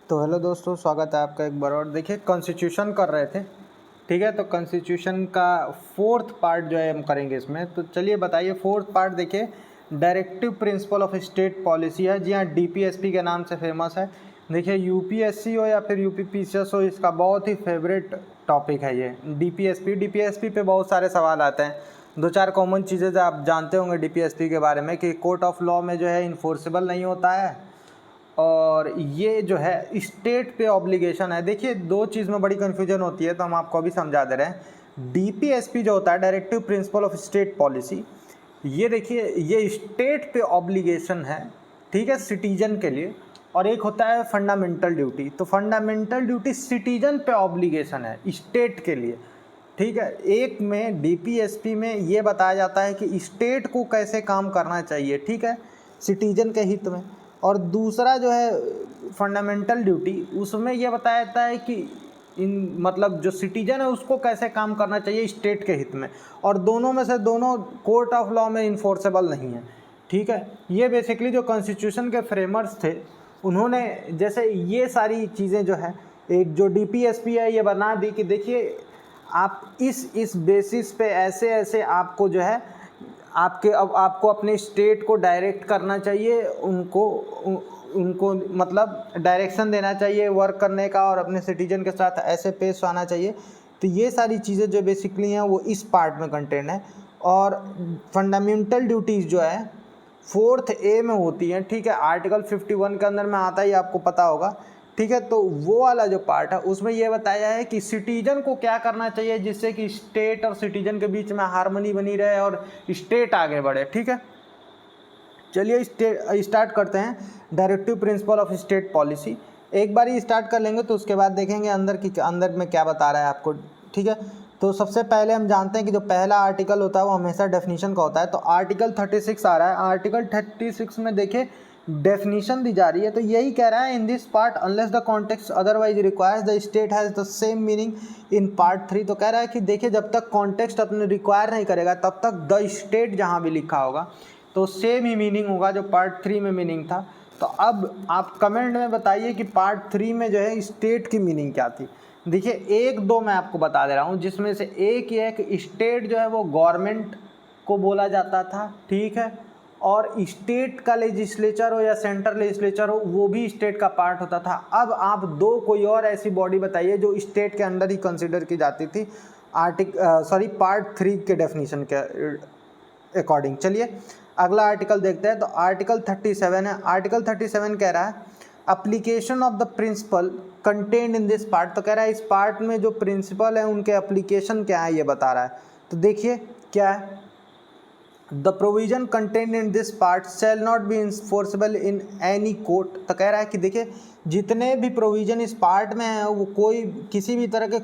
तो हेलो दोस्तों, स्वागत है आपका एक बार और। देखिए, कॉन्स्टिट्यूशन कर रहे थे, ठीक है। तो कॉन्स्टिट्यूशन का फोर्थ पार्ट जो है हम करेंगे इसमें। तो चलिए बताइए, फोर्थ पार्ट देखिए, directive principle of state policy है। जी हाँ, डीपीएसपी के नाम से फेमस है। देखिए, यूपीएससी हो या फिर यूपीपीसीएस हो, इसका बहुत ही फेवरेट टॉपिक है ये डीपीएसपी पे बहुत सारे सवाल आते हैं। दो चार कॉमन चीज़ें जो आप जानते होंगे डीपीएसपी के बारे में, कि कोर्ट ऑफ लॉ में जो है इन्फोर्सेबल नहीं होता है, और ये जो है स्टेट पे ऑब्लिगेशन है। देखिए, दो चीज़ में बड़ी कन्फ्यूजन होती है, तो हम आपको अभी समझा दे रहे हैं। डीपीएसपी जो होता है, directive principle of state policy, ये देखिए, ये स्टेट पे ऑब्लिगेशन है, ठीक है, सिटीजन के लिए। और एक होता है फंडामेंटल ड्यूटी। तो फंडामेंटल ड्यूटी सिटीजन पे ऑब्लिगेशन है, स्टेट के लिए, ठीक है। एक में डीपीएसपी में ये बताया जाता है कि स्टेट को कैसे काम करना चाहिए, ठीक है, सिटीजन के हित में। और दूसरा जो है फंडामेंटल ड्यूटी, उसमें यह बताया जाता है कि इन मतलब जो सिटीजन है उसको कैसे काम करना चाहिए स्टेट के हित में। और दोनों में से दोनों कोर्ट ऑफ लॉ में इन्फोर्सेबल नहीं है, ठीक है। ये बेसिकली जो कॉन्स्टिट्यूशन के फ्रेमर्स थे, उन्होंने जैसे ये सारी चीज़ें जो है, एक जो डीपीएसपी है ये बना दी कि देखिए, आप इस बेसिस पे ऐसे ऐसे आपको जो है आपको अपने स्टेट को डायरेक्ट करना चाहिए, उनको मतलब डायरेक्शन देना चाहिए वर्क करने का, और अपने सिटीजन के साथ ऐसे पेश आना चाहिए। तो ये सारी चीज़ें जो बेसिकली हैं वो इस पार्ट में कंटेंट है। और फंडामेंटल ड्यूटीज़ जो है फोर्थ ए में होती हैं, ठीक है। आर्टिकल 51 के अंदर में आता है, ये आपको पता होगा, ठीक है। तो वो वाला जो पार्ट है उसमें ये बताया है कि सिटीजन को क्या करना चाहिए जिससे कि स्टेट और सिटीजन के बीच में हार्मनी बनी रहे और स्टेट आगे बढ़े, ठीक है। चलिए स्टार्ट करते हैं directive principle of state policy. एक बार ही स्टार्ट कर लेंगे तो उसके बाद देखेंगे अंदर में क्या बता रहा है आपको, ठीक है। तो सबसे पहले हम जानते हैं कि जो पहला आर्टिकल होता है वो हमेशा डेफिनेशन का होता है। तो आर्टिकल 36 आ रहा है। आर्टिकल 36 में देखिए डेफिनेशन दी जा रही है। तो यही कह रहा है, इन this part unless the context otherwise requires the state has the same meaning in part 3। तो कह रहा है कि देखिए, जब तक कॉन्टेक्स्ट अपने रिक्वायर नहीं करेगा तब तक द स्टेट जहाँ भी लिखा होगा तो सेम ही मीनिंग होगा जो पार्ट 3 में मीनिंग था। तो अब आप कमेंट में बताइए कि पार्ट 3 में जो है स्टेट की मीनिंग क्या थी। देखिए, एक दो मैं आपको बता दे रहा हूँ, जिसमें से एक ये है कि स्टेट जो है वो गवर्नमेंट को बोला जाता था, ठीक है। और स्टेट का लेजिस्लेचर हो या सेंट्रल लेजिस्लेचर हो, वो भी स्टेट का पार्ट होता था। अब आप दो कोई और ऐसी बॉडी बताइए जो स्टेट के अंदर ही कंसिडर की जाती थी पार्ट 3 के डेफिनेशन के अकॉर्डिंग। चलिए अगला आर्टिकल देखते हैं। तो आर्टिकल 37 है। आर्टिकल 37 कह रहा है application of the principle contained in this part. तो कह रहा है इस पार्ट में जो प्रिंसिपल है उनके एप्लीकेशन क्या है ये बता रहा है। तो देखिए क्या है, the provision contained in this part shall not be enforceable in any court. तो कह रहा है कि देखिए, जितने भी प्रोविजन इस पार्ट में है वो कोई किसी भी तरह के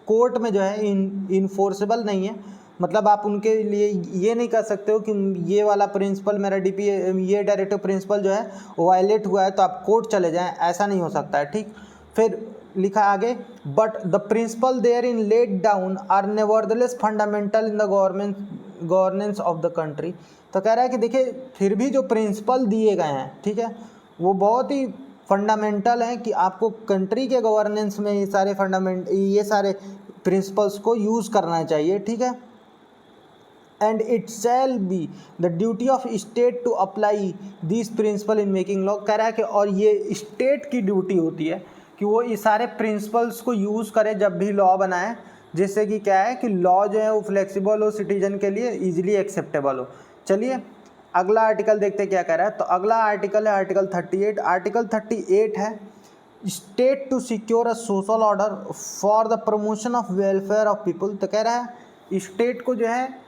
कोर्ट में जो है इन्फोर्सेबल नहीं है। मतलब आप उनके लिए ये नहीं कर सकते हो कि ये वाला प्रिंसिपल मेरा ये डायरेक्टिव प्रिंसिपल जो है वो वायलेट हुआ है तो आप कोर्ट चले जाएं, ऐसा नहीं हो सकता है, ठीक। फिर लिखा आगे, but the principle therein laid down are nevertheless fundamental in the governance of the country. तो कह रहा है कि देखिए, फिर भी जो प्रिंसिपल दिए गए हैं, ठीक है, वो बहुत ही फंडामेंटल हैं कि आपको कंट्री के गवर्नेंस में ये सारे प्रिंसिपल्स को यूज़ करना चाहिए, ठीक है। And it shall be the duty of state to apply this principle in making law. कह रहा है कि और ये स्टेट की ड्यूटी होती है कि वो इस सारे प्रिंसिपल्स को यूज़ करे जब भी लॉ बनाए, जिससे कि क्या है कि लॉ जो है वो फ्लेक्सिबल हो, सिटीजन के लिए इजीली एक्सेप्टेबल हो। चलिए अगला आर्टिकल देखते क्या कह रहा है। तो अगला आर्टिकल है आर्टिकल 38। आर्टिकल 38 है state to secure a social order for the promotion of welfare of people. तो कह रहा है स्टेट को जो है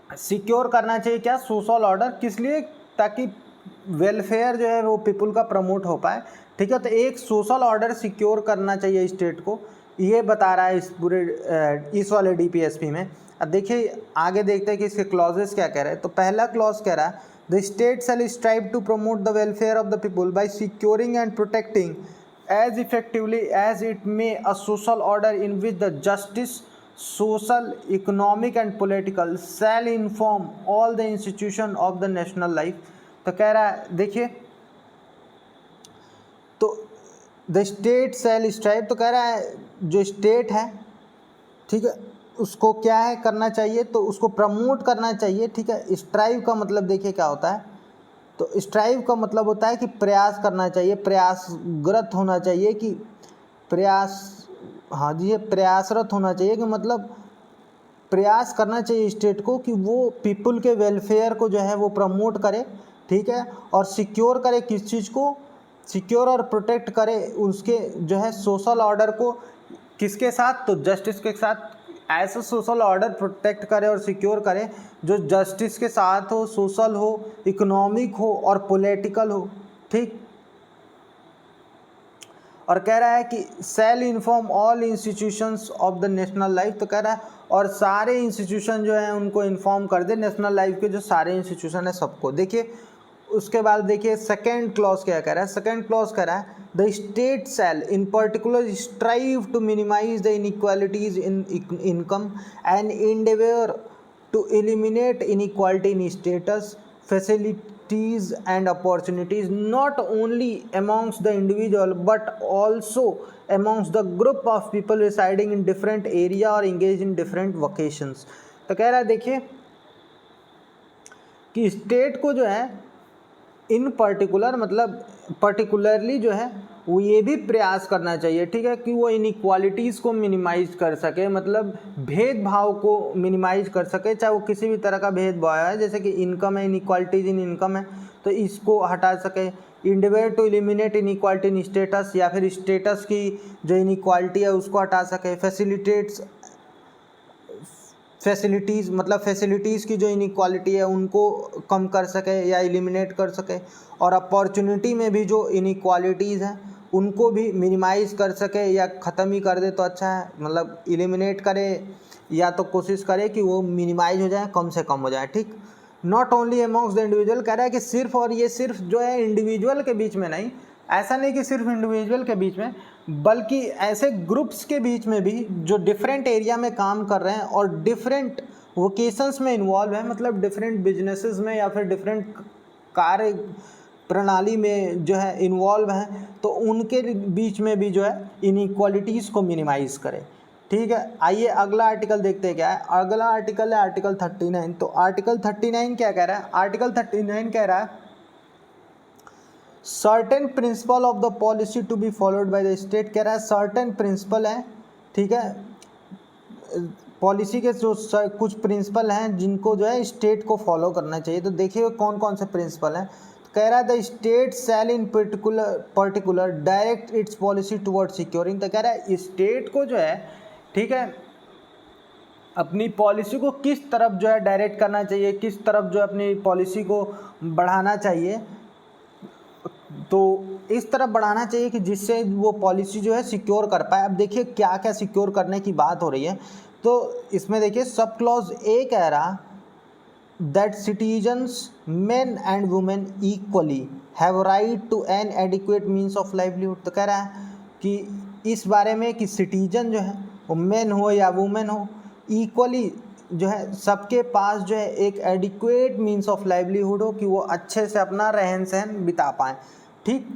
सिक्योर करना चाहिए क्या, सोशल ऑर्डर, किस लिए, ताकि वेलफेयर जो है वो पीपल का प्रमोट हो पाए, ठीक है। तो एक सोशल ऑर्डर सिक्योर करना चाहिए स्टेट को, ये बता रहा है इस वाले डीपीएसपी में। अब देखिए आगे देखते हैं कि इसके क्लॉजेस क्या कह रहे हैं। तो पहला क्लॉज कह रहा है the state shall strive to promote the welfare of the people by securing and protecting as effectively as it may a social order in which the justice social, economic and political shall inform all the institution of the national life। तो कह रहा है देखिए, तो the state cell strive, तो कह रहा है जो स्टेट है, ठीक है, उसको क्या है करना चाहिए, तो उसको प्रमोट करना चाहिए, ठीक है। स्ट्राइव का मतलब देखिए क्या होता है, तो स्ट्राइव का मतलब होता है कि प्रयास करना चाहिए, प्रयासरत होना चाहिए, कि प्रयास, हाँ जी, ये प्रयासरत होना चाहिए, कि मतलब प्रयास करना चाहिए स्टेट को कि वो पीपल के वेलफेयर को जो है वो प्रमोट करे, ठीक है, और सिक्योर करे, किस चीज़ को, सिक्योर और प्रोटेक्ट करे उसके जो है सोशल ऑर्डर को, किसके साथ, तो जस्टिस के साथ, ऐसा सोशल ऑर्डर प्रोटेक्ट करे और सिक्योर करे जो जस्टिस के साथ हो, सोशल हो, इकोनॉमिक हो और पॉलिटिकल हो, ठीक। और कह रहा है कि shall inform all institutions of the national life, तो कह रहा है और सारे इंस्टीट्यूशन जो हैं उनको इन्फॉर्म कर दे, नेशनल लाइफ के जो सारे इंस्टीट्यूशन है सबको। देखिए उसके बाद देखिए सेकेंड क्लॉज क्या कह रहा है, सेकेंड क्लॉज कह रहा है the state shall in particular strive to minimise the inequalities in income and endeavor to eliminate inequality in status, facilities and opportunities not only amongst the individual but also amongst the group of people residing in different area or engaged in different vocations। तो कह रहा है देखिए कि state को जो है इन particular मतलब पर्टिकुलरली जो है वो ये भी प्रयास करना चाहिए, ठीक है, कि वो इनइक्वालिटीज़ को मिनिमाइज कर सके, मतलब भेदभाव को मिनिमाइज कर सके, चाहे वो किसी भी तरह का भेदभाव है, जैसे कि इनकम है, इनइक्वालिटीज इन इनकम है तो इसको हटा सके, endeavour to eliminate inequality in status, या फिर स्टेटस की जो इनइक्वालिटी है उसको हटा सके, फैसिलिटीज़ मतलब फैसिलिटीज़ की जो इनइक्वालिटी है उनको कम कर सके या एलिमिनेट कर सके, और अपॉर्चुनिटी में भी जो इनइक्वालिटीज़ हैं उनको भी मिनिमाइज़ कर सके या ख़त्म ही कर दे तो अच्छा है, मतलब एलिमिनेट करे या तो कोशिश करे कि वो मिनिमाइज हो जाए, कम से कम हो जाए, ठीक। Not only amongst the individual, कह रहा है कि सिर्फ और ये सिर्फ जो है इंडिविजुअल के बीच में नहीं, ऐसा नहीं कि सिर्फ इंडिविजुअल के बीच में, बल्कि ऐसे ग्रुप्स के बीच में भी जो डिफरेंट एरिया में काम कर रहे हैं और डिफरेंट वोकेशंस में इन्वॉल्व हैं, मतलब डिफरेंट बिजनेसेस में या फिर डिफरेंट कार्य प्रणाली में जो है इन्वॉल्व हैं, तो उनके बीच में भी जो है इनइक्वालिटीज़ को मिनिमाइज़ करें, ठीक है। आइए अगला आर्टिकल देखते हैं क्या है। अगला आर्टिकल है आर्टिकल 39। तो आर्टिकल 39 क्या कह रहा है, आर्टिकल 39 कह रहा है certain principle of the policy to be followed by the state, कह रहा है सर्टेन प्रिंसिपल है, ठीक है, पॉलिसी के जो कुछ प्रिंसिपल हैं जिनको जो है स्टेट को फॉलो करना चाहिए। तो देखिए कौन कौन से प्रिंसिपल हैं। तो कह रहा है the state shell in particular direct it's policy toward securing, तो कह रहा है स्टेट को जो है, ठीक है, अपनी पॉलिसी को किस तरफ जो है डायरेक्ट करना चाहिए, किस तरफ जो है अपनी पॉलिसी को बढ़ाना चाहिए, तो इस तरफ बढ़ाना चाहिए कि जिससे वो पॉलिसी जो है सिक्योर कर पाए। अब देखिए क्या क्या सिक्योर करने की बात हो रही है, तो इसमें देखिए सब क्लॉज ए कह रहा that citizens men and women equally have right to an adequate means of livelihood, तो कह रहा है कि इस बारे में कि सिटीजन जो है वो मेन हो या वुमेन हो, इक्वली जो है सबके पास जो है एक एडिक्वेट मीन्स ऑफ लाइवलीहुड हो, कि वो अच्छे से अपना रहन सहन बिता पाएँ, ठीक।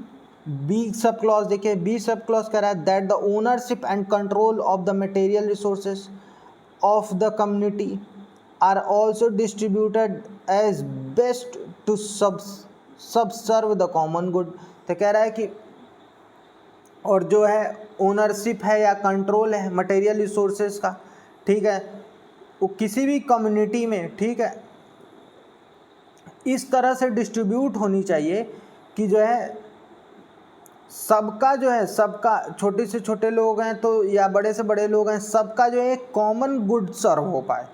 बी सब क्लॉज देखिए, बी सब क्लॉज कह रहा है that the ownership and control of the material resources of the community are also distributed as best to subserve the common good, तो कह रहा है कि और जो है ओनरशिप है या कंट्रोल है मटेरियल रिसोर्सेज का, ठीक है, वो किसी भी कम्युनिटी में, ठीक है, इस तरह से डिस्ट्रीब्यूट होनी चाहिए कि जो है सबका जो है, सबका छोटे से छोटे लोग हैं तो या बड़े से बड़े लोग हैं, सबका जो है कॉमन गुड सर्व हो पाए,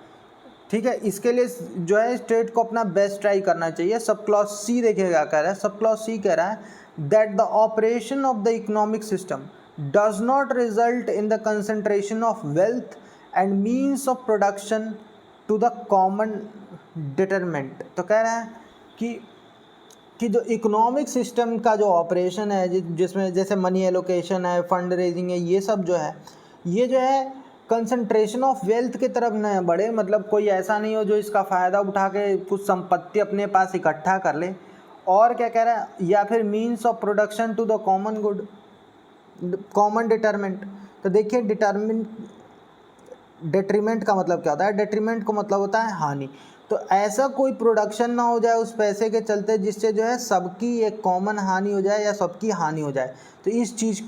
ठीक है। इसके लिए जो है स्टेट को अपना बेस्ट ट्राई करना चाहिए। सब क्लॉज सी देखिएगा कह रहा है, सब क्लॉज सी कह रहा है that the operation of the economic system does not result in the concentration of wealth and means of production to the common detriment, तो कह रहा है कि जो इकोनॉमिक सिस्टम का जो ऑपरेशन है, जिसमें जैसे मनी एलोकेशन है, फंड रेजिंग है, ये सब जो है, ये जो है कंसंट्रेशन ऑफ वेल्थ की तरफ न बढ़े, मतलब कोई ऐसा नहीं हो जो इसका फ़ायदा उठा के कुछ संपत्ति अपने पास इकट्ठा कर ले, और क्या कह रहा है, या फिर means of production to the common good, common detriment. तो देखिए डेट्रीमेंट का मतलब क्या होता है, डेट्रीमेंट का मतलब होता है हानि। तो ऐसा कोई प्रोडक्शन ना हो जाए उस पैसे के चलते जिससे जो है सबकी एक कॉमन हानि हो जाए या सबकी हानि हो जाए। तो इस चीज़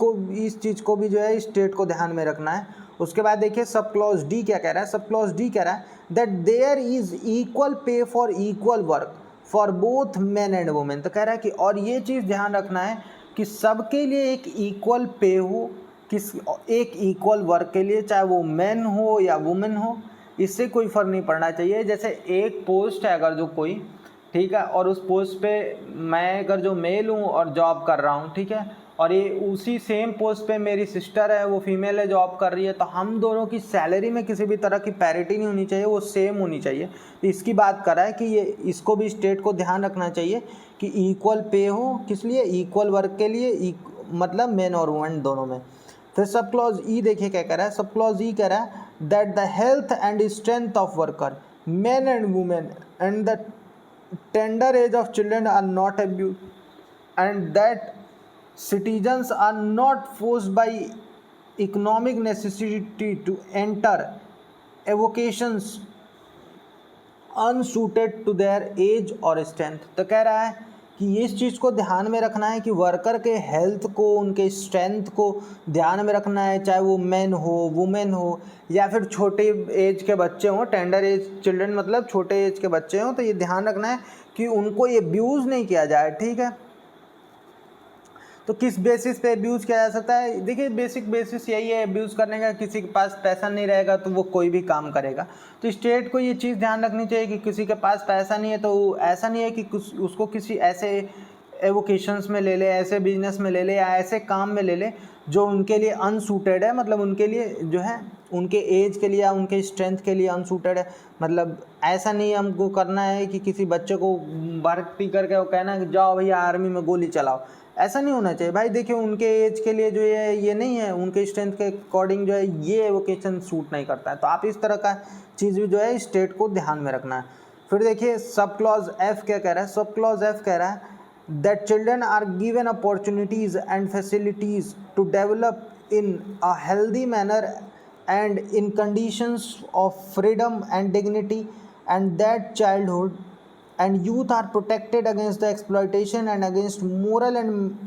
को भी जो है स्टेट को ध्यान में रखना है। उसके बाद देखिए सब क्लॉज डी क्या कह रहा है, सब क्लॉज डी कह रहा है that there is equal pay for equal work for both man and women. तो कह रहा है कि और ये चीज़ ध्यान रखना है कि सबके लिए एक इक्वल पे हो, किस एक इक्वल वर्क के लिए, चाहे वो मैन हो या वुमेन हो, इससे कोई फ़र्क नहीं पड़ना चाहिए। जैसे एक पोस्ट है अगर जो कोई, ठीक है, और उस पोस्ट पे मैं अगर जो मेल हूँ और जॉब कर रहा हूँ, ठीक है, और ये उसी सेम पोस्ट पे मेरी सिस्टर है, वो फीमेल है, जॉब कर रही है, तो हम दोनों की सैलरी में किसी भी तरह की पैरिटी नहीं होनी चाहिए, वो सेम होनी चाहिए। तो इसकी बात कर रहा है कि ये इसको भी स्टेट को ध्यान रखना चाहिए कि इक्वल पे हो, किस लिए, इक्वल वर्क के लिए, मतलब मेन और वुमेन दोनों में। फिर सब क्लॉज ई देखिए क्या कह रहा है, सब क्लॉज ई कह रहा है that the health and strength of worker men and women and the tender age of children are not abuse and that citizens are not forced by economic necessity to enter avocations unsuited to their age or strength। तो कह रहा है कि इस चीज़ को ध्यान में रखना है कि वर्कर के हेल्थ को, उनके स्ट्रेंथ को ध्यान में रखना है, चाहे वो मैन हो, वुमेन हो, या फिर छोटे एज के बच्चे हों, टेंडर एज चिल्ड्रन मतलब छोटे एज के बच्चे हों। तो ये ध्यान रखना है कि उनको ये अब्यूज़ नहीं किया जाए, ठीक है। तो किस बेसिस पे अब्यूज़ किया जा सकता है, देखिए बेसिक बेसिस यही है अब्यूज़ करने का, किसी के पास पैसा नहीं रहेगा तो वो कोई भी काम करेगा। तो स्टेट को ये चीज़ ध्यान रखनी चाहिए कि किसी के पास पैसा नहीं है तो ऐसा नहीं है कि उसको किसी ऐसे एवोकेशंस में ले ले, ऐसे बिजनेस में ले ले, या ऐसे काम में ले ले जो उनके लिए अनसूटेड है, मतलब उनके लिए जो है उनके एज के लिए या उनके स्ट्रेंथ के लिए अनसूटेड है। मतलब ऐसा नहीं हमको करना है कि किसी बच्चे को भर्ती करके वो कहना कि जाओ भैया आर्मी में गोली चलाओ, ऐसा नहीं होना चाहिए भाई। देखिए उनके एज के लिए जो है ये नहीं है, उनके स्ट्रेंथ के अकॉर्डिंग जो है ये एवोकेशन सूट नहीं करता है। तो आप इस तरह का चीज़ भी जो है स्टेट को ध्यान में रखना है। फिर देखिए सब क्लॉज एफ क्या कह रहा है, सब क्लॉज एफ कह रहा है that children are given opportunities and facilities to develop in a healthy manner and in conditions of freedom and dignity, and that childhood and youth are protected against the exploitation and against moral and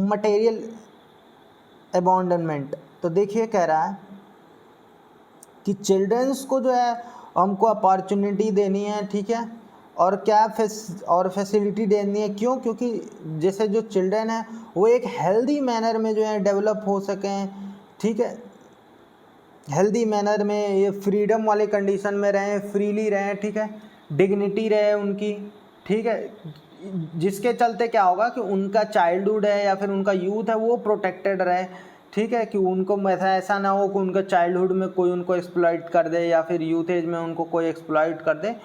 material abandonment। तो देखिए कह रहा है कि children's को जो है हमको अपॉर्चुनिटी देनी है, ठीक है, और क्या फैसिलिटी देनी है, क्यों, क्योंकि जैसे जो चिल्ड्रन है वो एक हेल्दी मैनर में जो है डेवलप हो सकें, ठीक है, हेल्दी मैनर में, ये फ्रीडम वाले कंडीशन में रहें, फ्रीली रहें, ठीक है, डिग्निटी रहे उनकी, ठीक है, जिसके चलते क्या होगा कि उनका चाइल्डहुड है या फिर उनका यूथ है वो प्रोटेक्टेड रहे, ठीक है, कि उनको ऐसा ना हो कि उनका चाइल्डहुड में कोई उनको एक्सप्लॉइट कर दे या फिर यूथ एज में उनको कोई एक्सप्लॉइट कर दे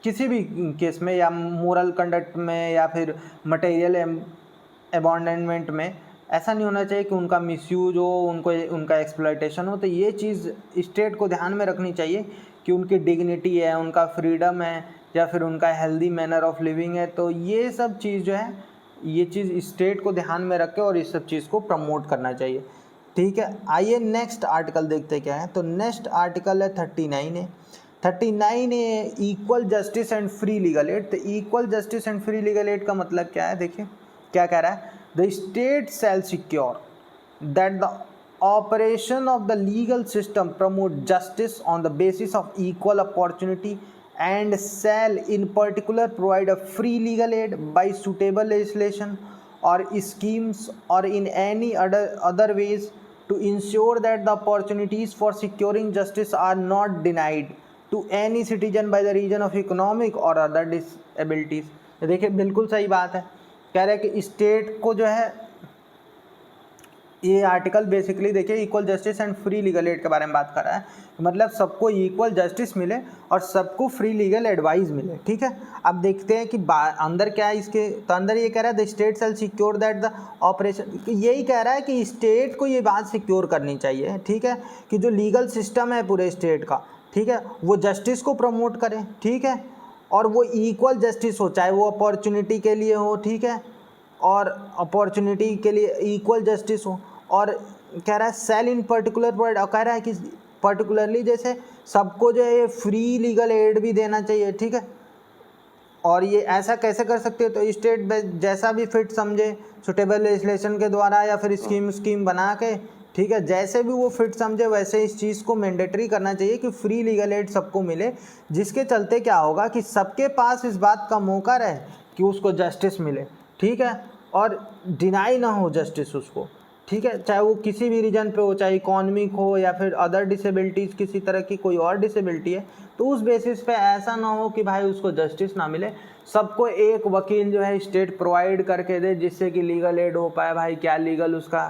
किसी भी केस में, या मोरल कंडक्ट में या फिर मटेरियल अबॉन्डमेंट में। ऐसा नहीं होना चाहिए कि उनका मिसयूज हो, उनका एक्सप्लॉइटेशन हो। तो ये चीज़ स्टेट को ध्यान में रखनी चाहिए कि उनकी डिग्निटी है, उनका फ्रीडम है, या फिर उनका हेल्दी मैनर ऑफ लिविंग है। तो ये सब चीज़ जो है ये चीज़ स्टेट को ध्यान में रख के और इस सब चीज़ को प्रमोट करना चाहिए, ठीक है। आइए नेक्स्ट आर्टिकल देखते क्या है। तो नेक्स्ट आर्टिकल है 39 है। 39 है equal justice and free legal aid. तो equal justice and free legal aid का मतलब क्या है, देखिए क्या कह रहा है, the state shall secure that the operation of the legal system promote justice on the basis of equal opportunity and shall in particular provide a free legal aid by suitable legislation or schemes or in any other ways to ensure that the opportunities for securing justice are not denied to any citizen by the reason of economic or other disabilities। देखिए बिल्कुल सही बात है, कह रहे हैं कि state को जो है ये आर्टिकल बेसिकली देखिए equal justice and free legal add के बारे में बात कर रहा है, मतलब सबको इक्वल जस्टिस मिले और सबको फ्री लीगल एडवाइस मिले, ठीक है। अब देखते हैं कि अंदर क्या है इसके, तो अंदर ये कह रहा है the state shall secure that the operation, यही कह रहा है कि स्टेट को ये बात सिक्योर करनी चाहिए, ठीक है, कि जो लीगल सिस्टम है पूरे स्टेट का, ठीक है, वो जस्टिस को प्रमोट करे, ठीक है, और वो इक्वल जस्टिस हो, चाहे वो अपॉर्चुनिटी के लिए हो, ठीक है, और अपॉर्चुनिटी के लिए इक्वल जस्टिस हो। और कह रहा है सेल इन पर्टिकुलर वर्ड, और कह रहा है कि पर्टिकुलरली जैसे सबको जो है ये फ्री लीगल एड भी देना चाहिए, ठीक है। और ये ऐसा कैसे कर सकते हो, तो स्टेट जैसा भी फिट समझे सुटेबल लेजिस्लेशन के द्वारा या फिर स्कीम बना के, ठीक है, जैसे भी वो फिट समझे वैसे इस चीज़ को मैंडेटरी करना चाहिए कि फ्री लीगल एड सबको मिले, जिसके चलते क्या होगा कि सबके पास इस बात का मौका रहे कि उसको जस्टिस मिले, ठीक है, और डिनाई ना हो जस्टिस उसको, ठीक है, चाहे वो किसी भी रीजन पे हो, चाहे इकोनॉमिक हो या फिर अदर डिसेबिलिटीज़, किसी तरह की कोई और डिसेबिलिटी है, तो उस बेसिस पे ऐसा ना हो कि भाई उसको जस्टिस ना मिले। सबको एक वकील जो है स्टेट प्रोवाइड करके दे जिससे कि लीगल एड हो पाए, भाई क्या लीगल उसका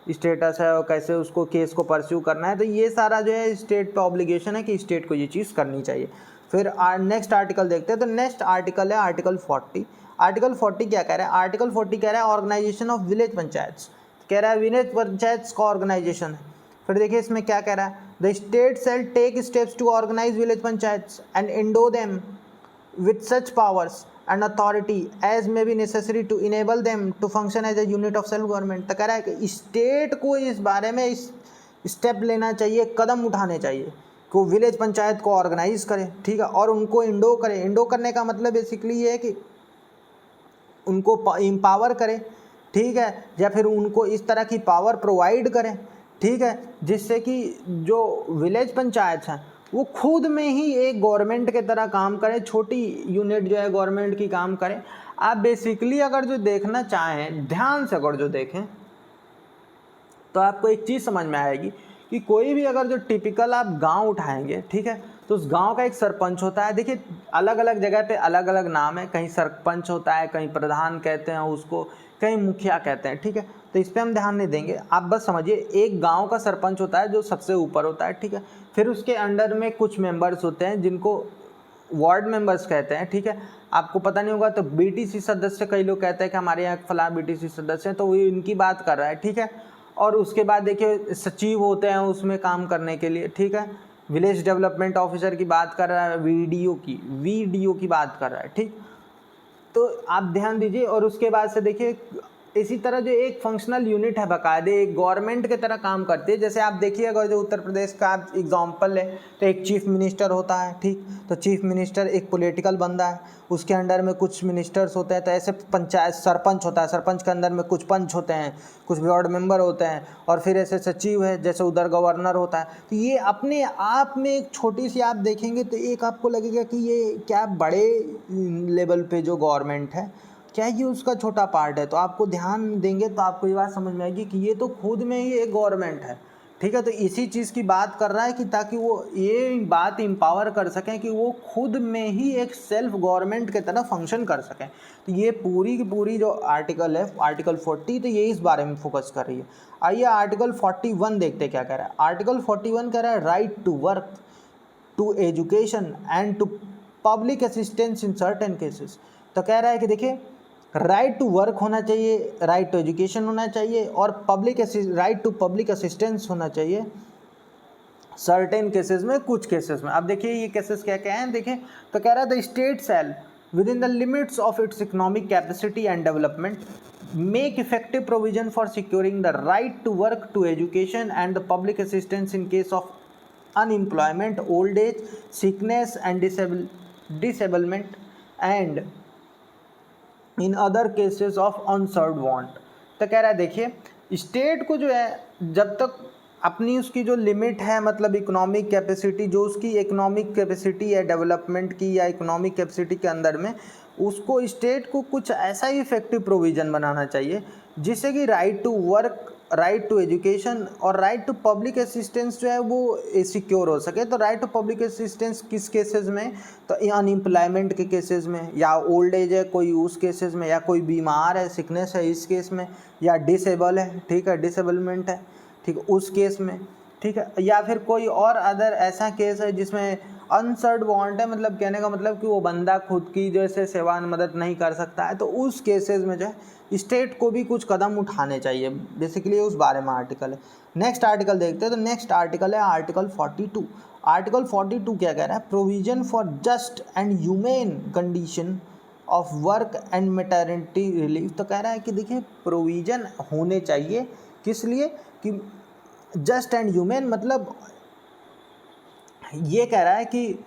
स्टेटस है और कैसे उसको केस को परस्यू करना है, तो ये सारा जो है स्टेट पे ऑब्लिगेशन है कि स्टेट को ये चीज़ करनी चाहिए। फिर नेक्स्ट आर्टिकल देखते हैं, तो नेक्स्ट आर्टिकल है आर्टिकल 40। आर्टिकल 40 क्या कह रहा है, आर्टिकल 40 कह रहा है ऑर्गेनाइजेशन ऑफ विलेज पंचायत, कह रहा है विलेज पंचायत का ऑर्गेनाइजेशन है। फिर देखिए इसमें क्या कह रहा है, the state shall take steps to organise village panchayat and endow them with such powers and authority as may be necessary to enable them to function as a unit of self government। तो कह रहा है कि state को इस बारे में इस स्टेप लेना चाहिए, कदम उठाने चाहिए कि वो विलेज पंचायत को ऑर्गेनाइज करे, ठीक है, और उनको इंडो करे। इंडो करने का मतलब बेसिकली ये है कि उनको एम्पावर करे, ठीक है, या फिर उनको इस तरह की पावर प्रोवाइड करें, ठीक है, जिससे कि जो विलेज पंचायत हैं वो खुद में ही एक गवर्नमेंट के तरह काम करें, छोटी यूनिट जो है गवर्नमेंट की काम करें। आप बेसिकली अगर जो देखना चाहें, ध्यान से अगर जो देखें तो आपको एक चीज़ समझ में आएगी कि कोई भी अगर जो टिपिकल आप गांव उठाएंगे, ठीक है, तो उस गांव का एक सरपंच होता है। देखिए अलग अलग जगह पे अलग अलग नाम है, कहीं सरपंच होता है, कहीं प्रधान कहते हैं उसको, कहीं मुखिया कहते हैं, ठीक है, तो इस पर हम ध्यान नहीं देंगे। आप बस समझिए एक गांव का सरपंच होता है जो सबसे ऊपर होता है, ठीक है, फिर उसके अंडर में कुछ मेंबर्स होते हैं जिनको वार्ड मेंबर्स कहते हैं, ठीक है। आपको पता नहीं होगा तो बीटीसी सदस्य, कई लोग कहते हैं कि हमारे यहाँ फलां बीटीसी सदस्य हैं, तो वो इनकी बात कर रहा है, ठीक है। और उसके बाद देखिए सचिव होते हैं उसमें काम करने के लिए, ठीक है, विलेज डेवलपमेंट ऑफिसर की बात कर रहा है, वीडीओ की बात कर रहा है, ठीक। तो आप ध्यान दीजिए। और उसके बाद से देखिए इसी तरह जो एक फंक्शनल यूनिट है बाकायदे एक गवर्नमेंट की तरह काम करती है। जैसे आप देखिए अगर जो उत्तर प्रदेश का आप एग्जांपल है तो एक चीफ मिनिस्टर होता है, ठीक, तो चीफ मिनिस्टर एक पॉलिटिकल बंदा है, उसके अंडर में कुछ मिनिस्टर्स होते हैं। तो ऐसे पंचायत सरपंच होता है, सरपंच के अंदर में कुछ पंच होते हैं, कुछ वार्ड मेंबर होते हैं, और फिर ऐसे सचिव है, जैसे उधर गवर्नर होता है। तो ये अपने आप में एक छोटी सी आप देखेंगे तो एक आपको लगेगा कि ये क्या बड़े लेवल पे जो गवर्नमेंट है क्या ये उसका छोटा पार्ट है। तो आपको ध्यान देंगे तो आपको ये बात समझ में आएगी कि ये तो खुद में ही एक गवर्नमेंट है, ठीक है। तो इसी चीज़ की बात कर रहा है कि ताकि वो ये बात एम्पावर कर सकें कि वो खुद में ही एक सेल्फ गवर्नमेंट के तरह फंक्शन कर सकें। तो ये पूरी की पूरी जो आर्टिकल है आर्टिकल 40, तो ये इस बारे में फोकस कर रही है। आइए आर्टिकल 41 देखते क्या कह रहा है। आर्टिकल 41 कह रहा है right to work, to education and to public assistance in certain cases. तो कह रहा है कि देखिए राइट टू वर्क होना चाहिए, राइट टू एजुकेशन होना चाहिए, और राइट टू पब्लिक असिस्टेंस होना चाहिए सर्टेन केसेस में, कुछ केसेस में। अब देखिए ये केसेस क्या क्या हैं, देखिए तो कह रहा है the state shall within the limits of its economic capacity and development make effective provision for securing the right to work, to education and the public assistance in case of unemployment, old age, sickness and disablement and in other cases of unserved want. तो कह रहा है देखिए state को जो है जब तक अपनी उसकी जो लिमिट है, मतलब इकोनॉमिक कैपेसिटी, जो उसकी इकोनॉमिक कैपेसिटी है डेवलपमेंट की या इकोनॉमिक कैपेसिटी के अंदर में, उसको स्टेट को कुछ ऐसा ही इफेक्टिव प्रोविज़न बनाना चाहिए जिससे कि right to work, right to education और राइट टू पब्लिक असिस्टेंस जो है वो सिक्योर हो सके। तो राइट टू पब्लिक असिस्टेंस किस केसेस में, तो अनएम्प्लॉयमेंट के केसेस में, या ओल्ड एज है कोई उस केसेस में, या कोई बीमार है सिकनेस है इस केस में, या डिसेबल है, ठीक है, डिसेबलमेंट है, ठीक है, उस केस में, ठीक है, या फिर कोई और अदर ऐसा केस है जिसमें अनसर्व्ड वांट है, मतलब कहने का मतलब कि वो बंदा खुद की जैसे सेवा मदद नहीं कर सकता है, तो उस केसेस में जो है स्टेट को भी कुछ कदम उठाने चाहिए। बेसिकली उस बारे में आर्टिकल है। नेक्स्ट आर्टिकल देखते हैं, तो नेक्स्ट आर्टिकल है आर्टिकल 42। आर्टिकल 42 क्या कह रहा है, provision for just and humane condition of work and maternity relief. तो कह रहा है कि देखिए प्रोविजन होने चाहिए, किस लिए कि जस्ट एंड ह्यूमन, मतलब ये कह रहा है कि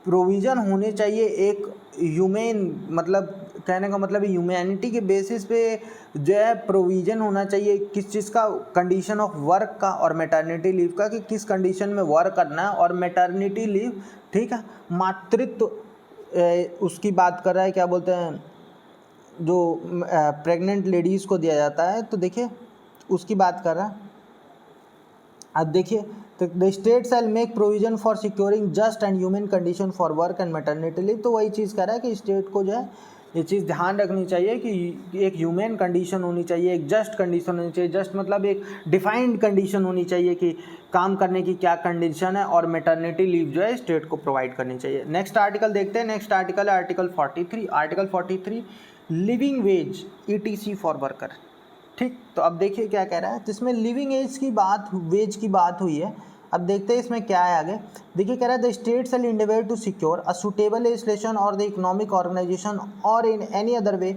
प्रोविज़न होने चाहिए एक ह्यूमेन, मतलब कहने का मतलब ह्यूमैनिटी के बेसिस पे जो है प्रोविज़न होना चाहिए किस चीज़ का, कंडीशन ऑफ वर्क का और मैटरनिटी लीव का, कि किस कंडीशन में वर्क करना है, और मैटरनिटी लीव, ठीक है, मातृत्व उसकी बात कर रहा है, क्या बोलते हैं, जो प्रेग्नेंट लेडीज़ को दिया जाता है, तो देखिए उसकी बात कर रहा है। अब देखिए, तो the state shell make provision for securing just and human condition for work and maternity leave. तो वही चीज़ कह रहा है कि स्टेट को जो है ये चीज़ ध्यान रखनी चाहिए कि एक ह्यूमन कंडीशन होनी चाहिए, एक जस्ट कंडीशन होनी चाहिए। जस्ट मतलब एक डिफाइंड कंडीशन होनी चाहिए कि काम करने की क्या कंडीशन है, और मैटरनिटी लीव जो है स्टेट को प्रोवाइड करनी चाहिए। नेक्स्ट आर्टिकल देखते हैं। नेक्स्ट आर्टिकल है article 43। Article 43 living veg ETC for worker. ठीक, तो अब देखिए क्या कह रहा है, जिसमें लिविंग एज की बात, वेज की बात हुई है। अब देखते हैं इसमें क्या है आगे। देखिए कह रहा है the state shall endeavour to secure a suitable legislation or the economic organisation or in any other way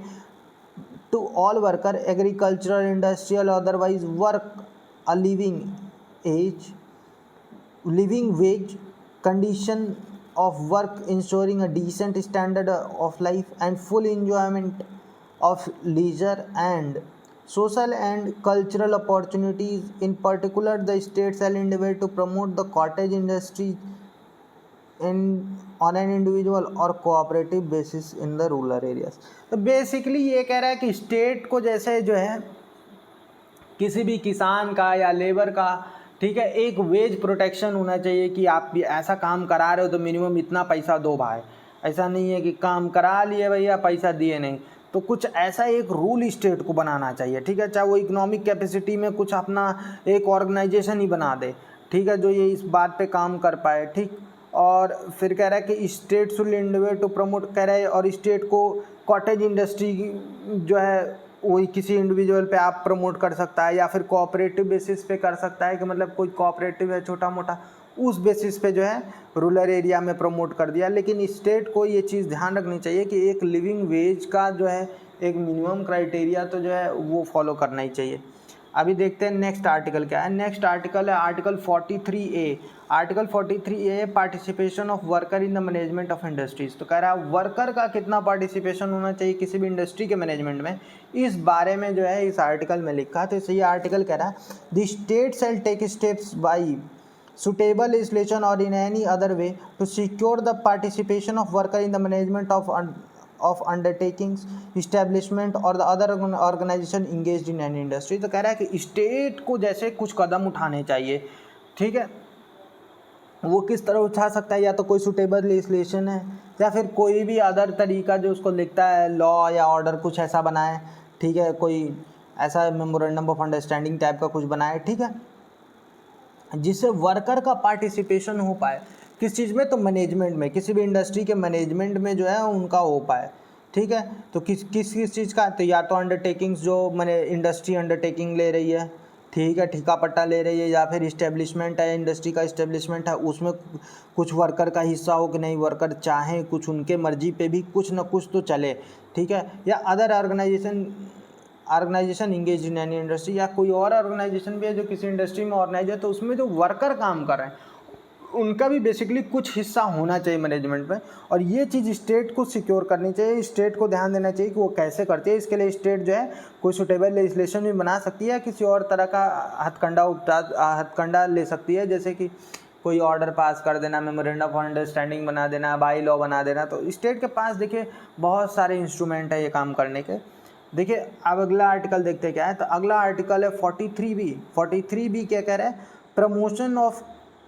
to all worker agricultural industrial otherwise work a living as living wage condition of work, ensuring a decent standard of life and full enjoyment of leisure and social and cultural opportunities. In particular, the state shall endeavour to promote the cottage industry in on an individual or cooperative basis in the rural areas. तो basically ये कह रहा है कि state को जैसे जो है किसी भी किसान का या लेबर का, ठीक है, एक वेज प्रोटेक्शन होना चाहिए कि आप भी ऐसा काम करा रहे हो तो मिनिमम इतना पैसा दो भाई। ऐसा नहीं है कि काम करा लिए भैया पैसा दिए नहीं, तो कुछ ऐसा एक रूल स्टेट को बनाना चाहिए, ठीक है, चाहे वो इकोनॉमिक कैपेसिटी में कुछ अपना एक ऑर्गेनाइजेशन ही बना दे, ठीक है, जो ये इस बात पे काम कर पाए। ठीक, और फिर कह रहा है कि state should endeavour to promote, कह रहा है, और स्टेट को कॉटेज इंडस्ट्री जो है वही किसी इंडिविजुअल पे आप प्रमोट कर सकता है, या फिर कोऑपरेटिव बेसिस पे कर सकता है कि मतलब कोई कोऑपरेटिव है छोटा मोटा, उस बेसिस पे जो है रूरल एरिया में प्रमोट कर दिया। लेकिन स्टेट को ये चीज़ ध्यान रखनी चाहिए कि एक लिविंग वेज का जो है एक मिनिमम क्राइटेरिया तो जो है वो फॉलो करना ही चाहिए। अभी देखते हैं नेक्स्ट आर्टिकल क्या है। नेक्स्ट आर्टिकल है article 43A। Article 43A participation of worker in the management of industries. तो कह रहा है वर्कर का कितना पार्टिसिपेशन होना चाहिए किसी भी इंडस्ट्री के मैनेजमेंट में, इस बारे में जो है इस आर्टिकल में लिखा है। तो इसे ये आर्टिकल कह रहा है the state shall take steps by suitable legislation or in any other way to secure the participation of worker in the management of undertakings, establishment or the other organization engaged in any industry। तो कह रहा है कि state को जैसे कुछ कदम उठाने चाहिए, ठीक है, वो किस तरह उठा सकता है, या तो कोई सुटेबल लेजिस्लेशन है या फिर कोई भी अदर तरीका जो उसको लिखता है लॉ या ऑर्डर कुछ ऐसा बनाए, ठीक है, कोई ऐसा मेमोरेंडम ऑफ अंडरस्टैंडिंग टाइप का कुछ बनाए, ठीक है, जिससे वर्कर का पार्टिसिपेशन हो पाए किस चीज़ में, तो मैनेजमेंट में, किसी भी इंडस्ट्री के मैनेजमेंट में जो है उनका हो पाए। ठीक है, तो किस किस किस चीज़ का, तो या तो अंडरटेकिंग्स जो मैंने इंडस्ट्री अंडरटेकिंग ले रही है, ठीक है, ठेका पट्टा ले रही है, या फिर इस्टेब्लिशमेंट है, इंडस्ट्री का इस्टेब्लिशमेंट है, उसमें कुछ वर्कर का हिस्सा हो कि नहीं, वर्कर चाहें कुछ उनके मर्जी पे भी कुछ ना कुछ तो चले, ठीक है, या other organisation engage in any industry, या कोई और ऑर्गेनाइजेशन भी है जो किसी इंडस्ट्री में ऑर्गेनाइज है, तो उसमें जो वर्कर काम कर रहे हैं उनका भी बेसिकली कुछ हिस्सा होना चाहिए मैनेजमेंट में। और ये चीज़ स्टेट को सिक्योर करनी चाहिए, स्टेट को ध्यान देना चाहिए कि वो कैसे करती है। इसके लिए स्टेट जो है कोई सुटेबल लेजिस्लेशन भी बना सकती है, किसी और तरह का हथकंडा ले सकती है, जैसे कि कोई ऑर्डर पास कर देना, मेमोरेंडम ऑफ अंडरस्टैंडिंग बना देना, बाई लॉ बना देना। तो स्टेट के पास देखिए बहुत सारे इंस्ट्रूमेंट है ये काम करने के। देखिए अब अगला आर्टिकल देखते हैं क्या है। तो अगला आर्टिकल है 43B। 43B क्या कह रहा है, प्रमोशन ऑफ